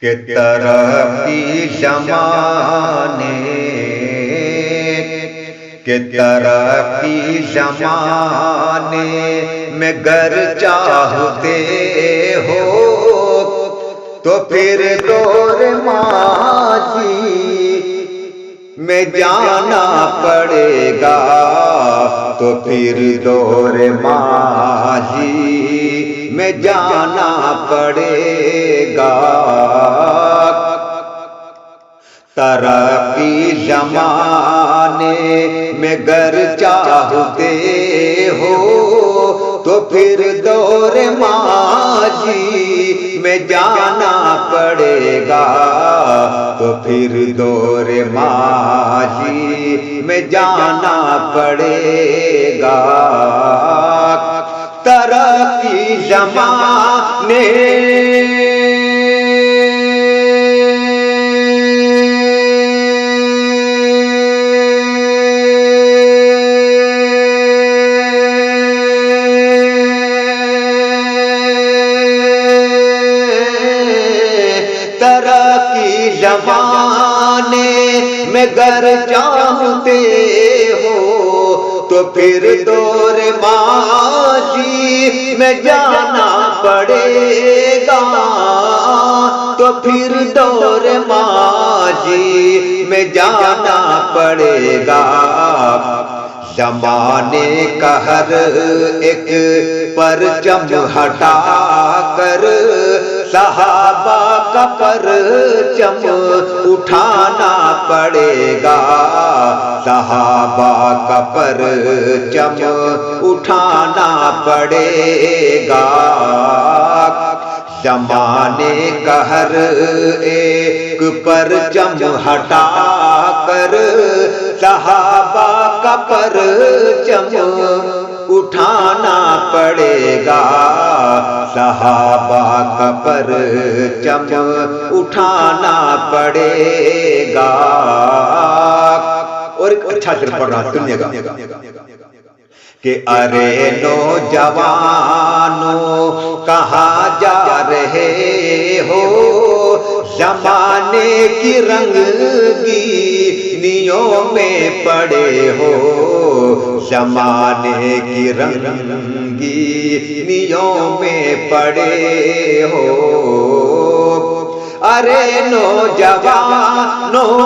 کہ ترقی زمانے کہ ترقی زمانے میں گر چاہتے ہو تو پھر دور ماضی میں جانا پڑے گا، تو پھر دور ماضی میں جانا پڑے گا۔ ترقی زمانے میں گر چاہتے ہو تو پھر دور ماضی میں جانا پڑے گا، تو پھر دور ماضی میں جانا پڑے گا۔ ترقی زمانے ترقی زمانے میں گر چاہتے ہو تو پھر دور ماضی میں جانا پڑے گا، تو پھر دور ماضی میں جانا پڑے گا۔ زمانے کا ہر ایک پرچم ہٹا کر صحابہ کا پرچم اٹھانا پڑے گا، صحابہ کا پرچم اٹھانا پڑے گا۔ زمانے کا ہر ایک پرچم ہٹا کر صحابہ کا پرچم اٹھانا پڑے گا، صحابہ کا پرچم اٹھانا پڑے گا۔ اور ایک اچھا دل پڑھ رہا سنیے گا کہ ارے نوجوانوں کہاں جا رہے ہو، زمانے کی رنگینیوں میں پڑے ہو، زمانے کی رنگینیوں میں پڑے ہو۔ ارے نوجوانوں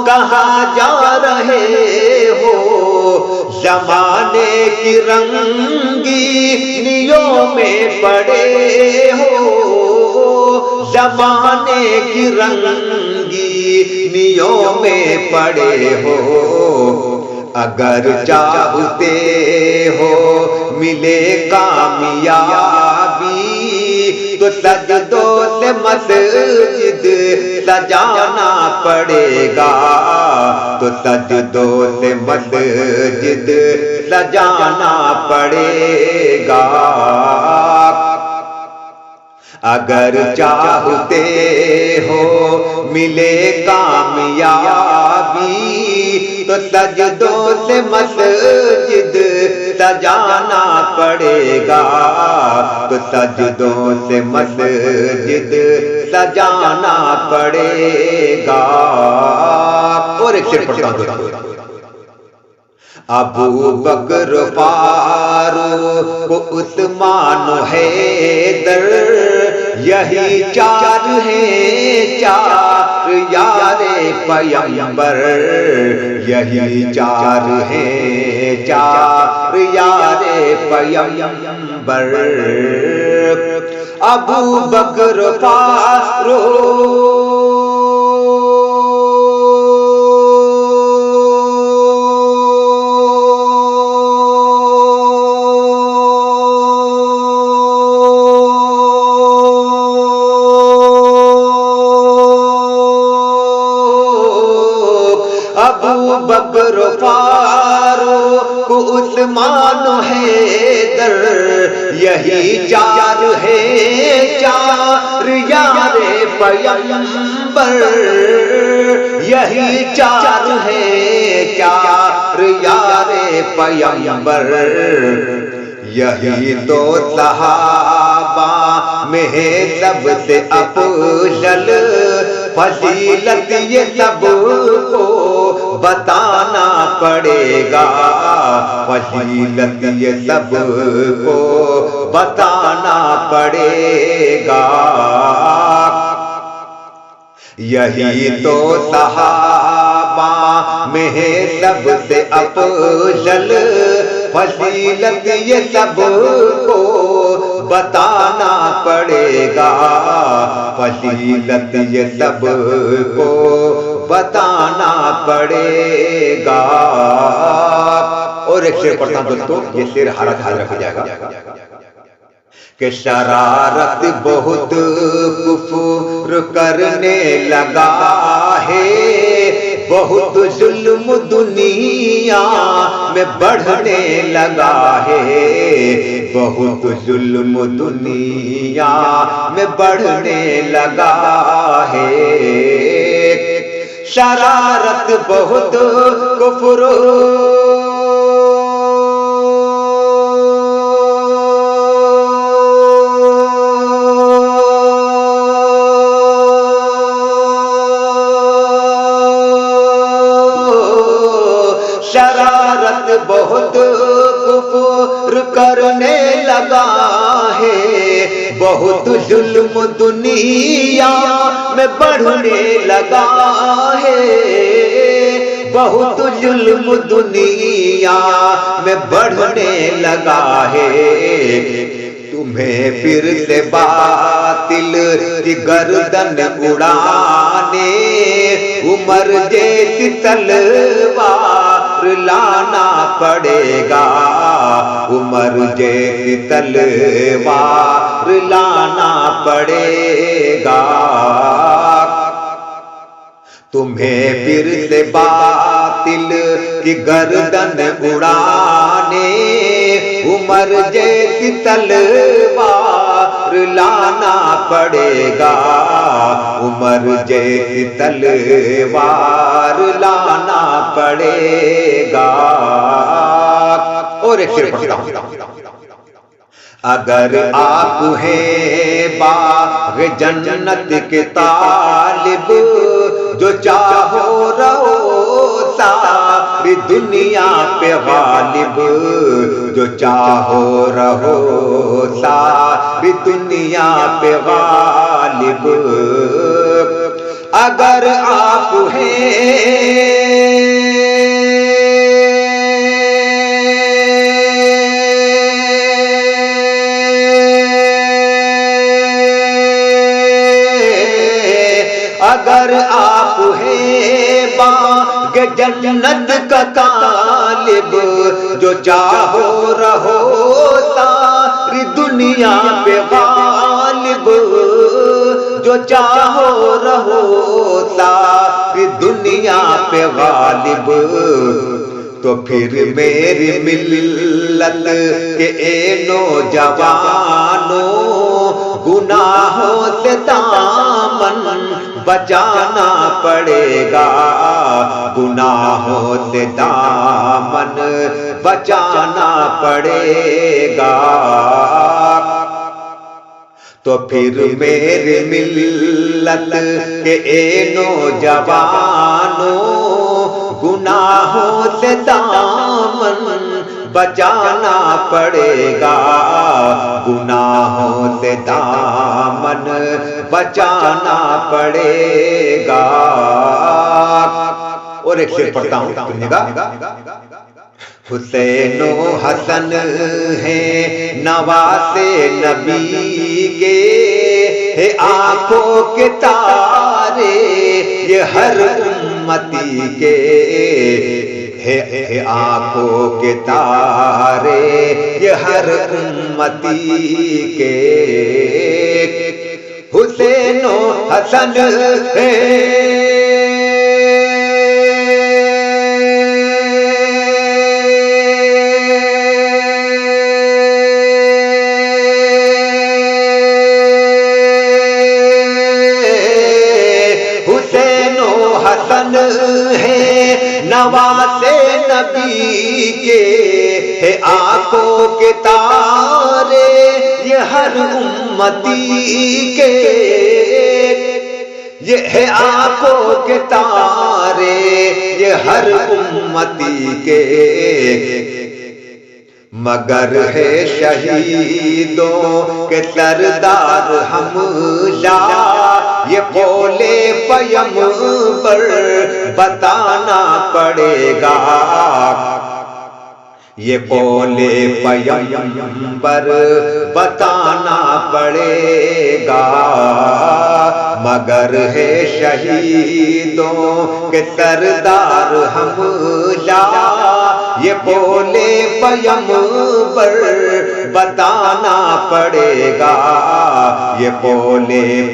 کہاں جا رہے ہو، زمانے کی رنگینیوں میں پڑے ہو، زمانے کی رنگینیوں میں پڑے ہو۔ اگر چاہتے ہو ملے کامیابی تو سجدوں سے مسجد سجانا پڑے گا، تو سجدوں سے مسجد سجانا پڑے گا۔ اگر چاہتے ہو ملے کامیابی تو سجدوں سے مسجد سجانا پڑے گا، تو سجدوں سے مسجد سجانا پڑے گا۔ اور ایک شعر پڑھتا ہوں۔ ابو بکر فاروق عثمان حیدر یہی چار ہیں، چار یار پیغمبر، یہی چار ہیں، چار یار پیغمبر۔ ابو بکر فاروق ابو بکر فاروق عثمان حیدر یہی چار ہے، چار یار پیغمبر یہی چار ہے، چار یار پیغمبر، یہی تو صحابہ میں ہے سب سے افضل، فضیلت یہ سب کو بتانا پڑے گا، فضیلت یہ سب کو بتانا پڑے گا، یہی تو صحابہ میں ہے سب سے افضل، فضیلت یہ سب کو بتانا پڑے گا، فضیلت یہ سب کو بتانا پڑے گا۔ اور ایک شعر پڑھتا ہوں دوستو، یہ شعر حالت حاضر رکھا جائے گا کہ شرارت بہت کفر کرنے لگا ہے، بہت ظلم دنیا میں بڑھنے لگا ہے، بہت ظلم دنیا میں بڑھنے لگا ہے، شرارت بہت کفر شرارت بہت کفر کرنے لگا ہے، بہت ظلم دنیا میں بڑھنے لگا ہے، بہت ظلم دنیا میں بڑھنے لگا ہے، تمہیں پھر سے باطل کی گردن اڑانے عمر جیسی تلوار لانا پڑے گا، عمر جیسی تلوار لانا پڑے گا، تمہیں پھر سے باطل کی گردن اڑانے عمر جیسی تلوار لانا پڑے گا، عمر جیسی تلوار لانا پڑے گا۔ اور ایک شعر پڑھتا ہوں، اگر آپ ہیں باغ جنت کے طالب، جو چاہو رہو ساری دنیا پہ غالب، جو چاہو رہو ساری دنیا پہ غالب، اگر آپ ہیں اگر آپ ہیں باغ جنت کا طالب، جو چاہو رہو ساری دنیا پہ غالب، جو چاہو رہو ساری دنیا پہ غالب، تو پھر میری ملت کے اے نوجوانوں گناہوں سے دامن بچانا پڑے گا، گناہوں سے دامن بچانا پڑے گا، تو پھر میری ملت کے اے نوجوانوں گناہوں سے دامن بچانا پڑے گا، گناہوں سے دامن بچانا پڑے گا۔ اور ایک شعر پڑھتا ہوں، سنیے گا، حسین و حسن ہیں نواسے نبی کے، ہے آنکھوں کے تارے یہ ہر امتی کے، ہے آنکھوں کے تارے یہ ہر امتی کے، حسین و حسن ہیں نواسے نبی کے ہے آنکھوں کے تارے یہ ہر امتی کے، یہ ہے آنکھوں کے تارے یہ ہر امتی کے، مگر ہے شہیدوں کے سردار حمزہ یہ قول پیغمبر بتانا پڑے گا، یہ قول پیغمبر بتانا پڑے گا، مگر ہے شہیدوں کے سردار حمزہ یہ قول پیغمبر بتانا پڑے گا، یہ قول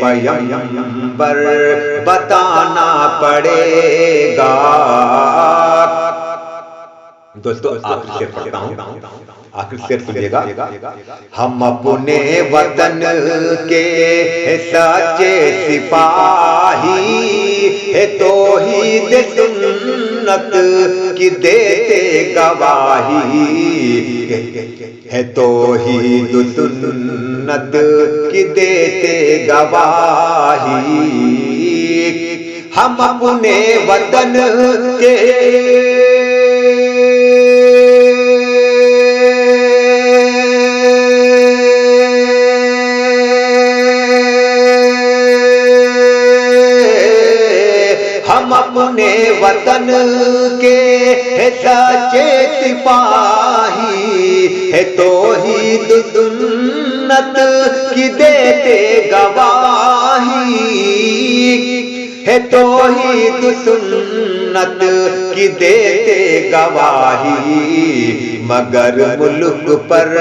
پیغمبر بتانا پڑے گا۔ دوستو آخر شعر پڑھتا ہوں، آخر شعر سنیے گا۔ ہم اپنے وطن کے سچے سپاہی ہے توحید سنت کی دیتے گواہی، ہے توحید سنت کی دیتے گواہی، ہم اپنے وطن کے ہم اپنے وطن کے سچے سپاہی ہے توحید سنت کی دیتے گواہی، ہے توحید سنت کی دیتے گواہی، مگر ملک پر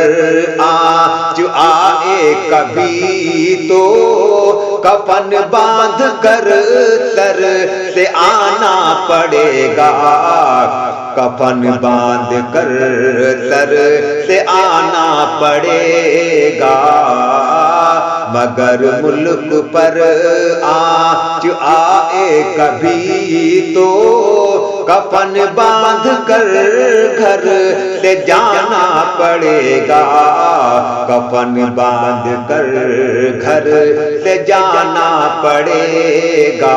آنچ آئے کبھی تو کفن باندھ کر سر سے آنا پڑے گا، کفن باندھ کر سر سے آنا پڑے گا، مگر ملک پر آنچ آئے کبھی تو کفن باندھ کر گھر سے جانا پڑے گا، کفن باندھ کر گھر سے جانا پڑے گا۔